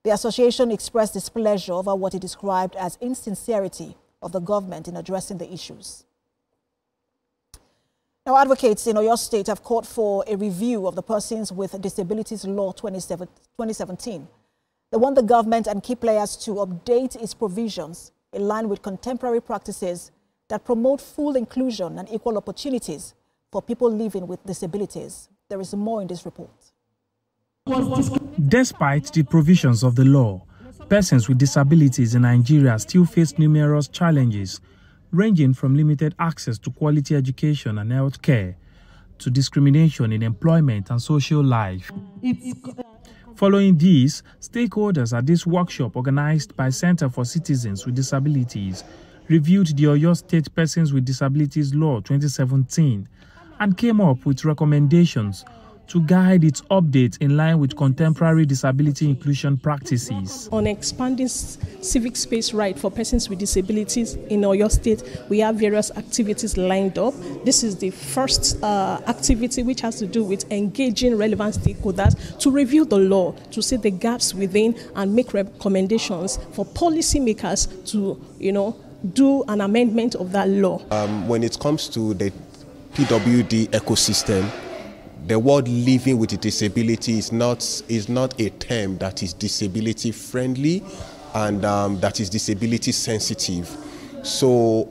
The association expressed displeasure over what it described as insincerity of the government in addressing the issues. Now, advocates in Oyo State have called for a review of the Persons with Disabilities Law 2017. They want the government and key players to update its provisions in line with contemporary practices that promote full inclusion and equal opportunities for people living with disabilities. There is more in this report. Despite the provisions of the law, persons with disabilities in Nigeria still face numerous challenges, ranging from limited access to quality education and health care to discrimination in employment and social life. Following this, stakeholders at this workshop organized by Center for Citizens with Disabilities reviewed the Oyo State Persons with Disabilities Law 2017 and came up with recommendations to guide its updates in line with contemporary disability inclusion practices. On expanding civic space right for persons with disabilities in Oyo State, we have various activities lined up. This is the first activity which has to do with engaging relevant stakeholders to review the law, to see the gaps within and make recommendations for policymakers to, do an amendment of that law. When it comes to the PWD ecosystem, the word living with a disability is not a term that is disability friendly and that is disability sensitive. So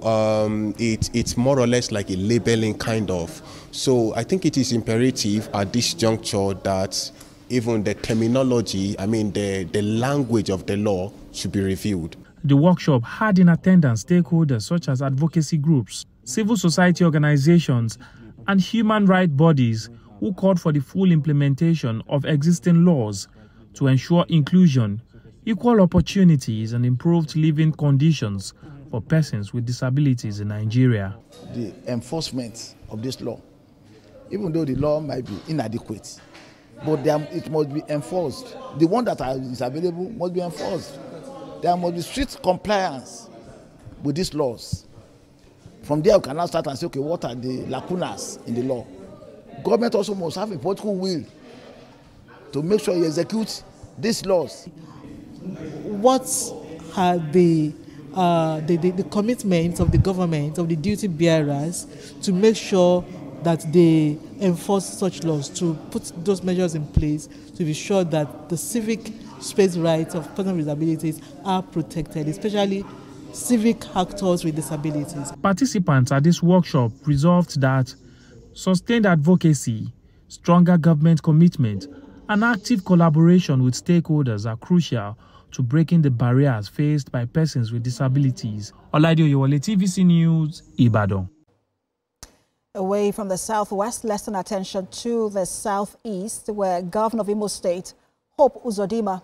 it's more or less like a labeling kind of. So I think it is imperative at this juncture that even the terminology, the language of the law should be reviewed. The workshop had in attendance stakeholders such as advocacy groups, civil society organizations, and human rights bodies who called for the full implementation of existing laws to ensure inclusion, equal opportunities, and improved living conditions for persons with disabilities in Nigeria. The enforcement of this law, even though the law might be inadequate, but it must be enforced. The one that is available must be enforced. There must be strict compliance with these laws. From there, we can now start and say, okay, what are the lacunas in the law? Government also must have a political will to make sure you execute these laws. What are the commitments of the government, of the duty bearers, to make sure that they enforce such laws, to put those measures in place to be sure that the civic space rights of persons with disabilities are protected, especially civic actors with disabilities. Participants at this workshop resolved that sustained advocacy, stronger government commitment, and active collaboration with stakeholders are crucial to breaking the barriers faced by persons with disabilities. Olaide Oyewole, TVC News, Ibadan. Away from the southwest, let's turn attention to the southeast, where Governor of Imo State, Hope Uzodinma,